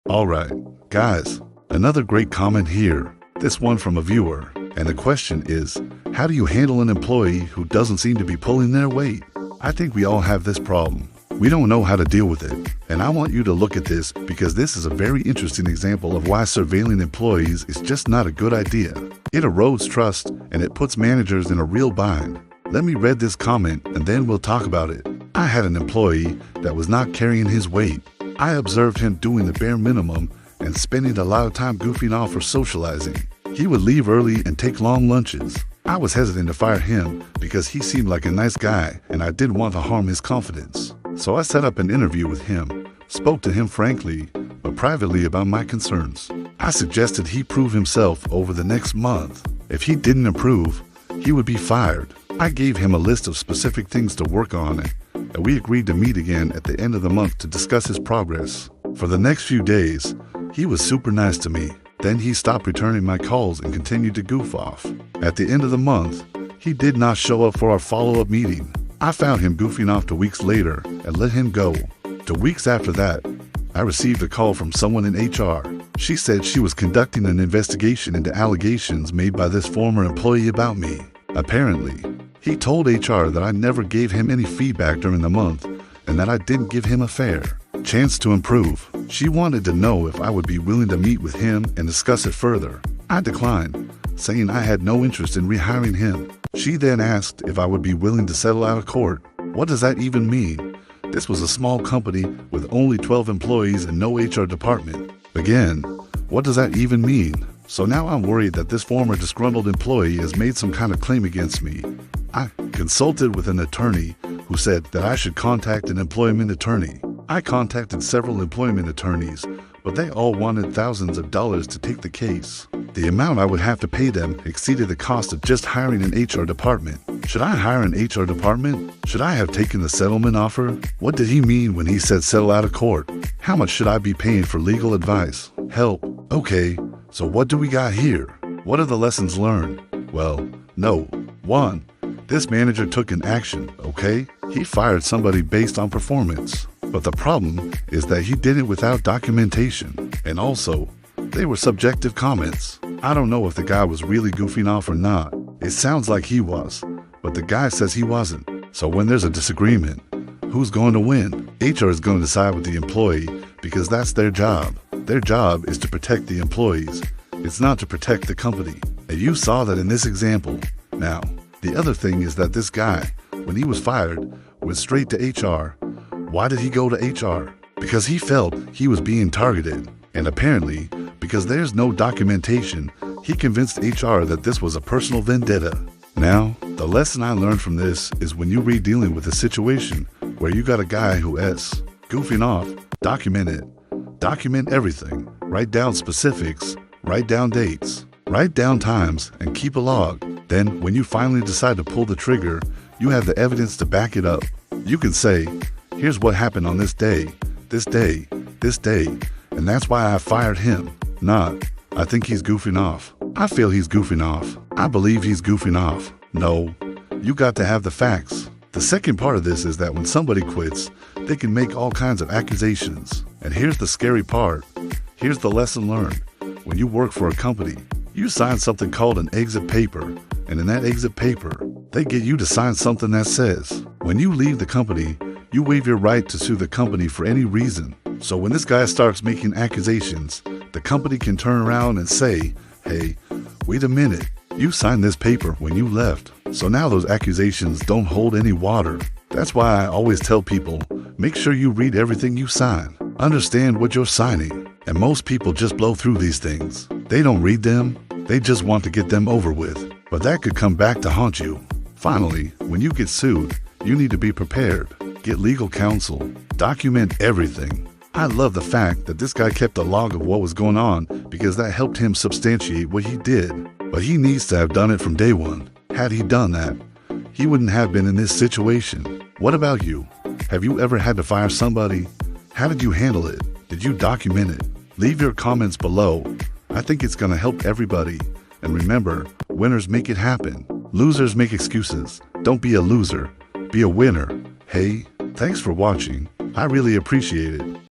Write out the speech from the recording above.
Alright, guys, another great comment here. This one from a viewer. And the question is, how do you handle an employee who doesn't seem to be pulling their weight? I think we all have this problem. We don't know how to deal with it. And I want you to look at this because this is a very interesting example of why surveilling employees is just not a good idea. It erodes trust and it puts managers in a real bind. Let me read this comment and then we'll talk about it. I had an employee that was not carrying his weight. I observed him doing the bare minimum and spending a lot of time goofing off or socializing. He would leave early and take long lunches. I was hesitant to fire him because he seemed like a nice guy and I didn't want to harm his confidence. So I set up an interview with him, spoke to him frankly, but privately about my concerns. I suggested he prove himself over the next month. If he didn't improve, he would be fired. I gave him a list of specific things to work on and we agreed to meet again at the end of the month to discuss his progress. For the next few days, he was super nice to me. Then he stopped returning my calls and continued to goof off. At the end of the month, he did not show up for our follow-up meeting. I found him goofing off 2 weeks later and let him go. 2 weeks after that, I received a call from someone in HR. She said she was conducting an investigation into allegations made by this former employee about me. Apparently, he told HR that I never gave him any feedback during the month and that I didn't give him a fair chance to improve. She wanted to know if I would be willing to meet with him and discuss it further. I declined, saying I had no interest in rehiring him. She then asked if I would be willing to settle out of court. What does that even mean? This was a small company with only 12 employees and no HR department. Again, what does that even mean? So now I'm worried that this former disgruntled employee has made some kind of claim against me. I consulted with an attorney who said that I should contact an employment attorney. I contacted several employment attorneys, but they all wanted thousands of dollars to take the case. The amount I would have to pay them exceeded the cost of just hiring an HR department. Should I hire an HR department? Should I have taken the settlement offer? What did he mean when he said settle out of court? How much should I be paying for legal advice? Help. Okay, so what do we got here? What are the lessons learned? Well, no. 1. This manager took an action, okay? He fired somebody based on performance. But the problem is that he did it without documentation. And also, they were subjective comments. I don't know if the guy was really goofing off or not. It sounds like he was, but the guy says he wasn't. So when there's a disagreement, who's going to win? HR is going to decide with the employee because that's their job. Their job is to protect the employees. It's not to protect the company. And you saw that in this example. Now, the other thing is that this guy, when he was fired, went straight to HR. Why did he go to HR? Because he felt he was being targeted. And apparently, because there's no documentation, he convinced HR that this was a personal vendetta. Now, the lesson I learned from this is when you read dealing with a situation where you got a guy who is goofing off, document it. Document everything. Write down specifics, write down dates, write down times, and keep a log. Then, when you finally decide to pull the trigger, you have the evidence to back it up. You can say, here's what happened on this day, this day, this day, and that's why I fired him. Not, I think he's goofing off. I feel he's goofing off. I believe he's goofing off. No, you got to have the facts. The second part of this is that when somebody quits, they can make all kinds of accusations. And here's the scary part. Here's the lesson learned. When you work for a company, you sign something called an exit paper. And in that exit paper, they get you to sign something that says, when you leave the company, you waive your right to sue the company for any reason. So when this guy starts making accusations, the company can turn around and say, hey, wait a minute, you signed this paper when you left. So now those accusations don't hold any water. That's why I always tell people, make sure you read everything you sign. Understand what you're signing. And most people just blow through these things. They don't read them. They just want to get them over with. But that could come back to haunt you. Finally, when you get sued, you need to be prepared. Get legal counsel. Document everything. I love the fact that this guy kept a log of what was going on because that helped him substantiate what he did. But he needs to have done it from day one. Had he done that, he wouldn't have been in this situation. What about you? Have you ever had to fire somebody? How did you handle it? Did you document it? Leave your comments below. I think it's going to help everybody. And remember, winners make it happen. Losers make excuses. Don't be a loser. Be a winner. Hey, thanks for watching. I really appreciate it.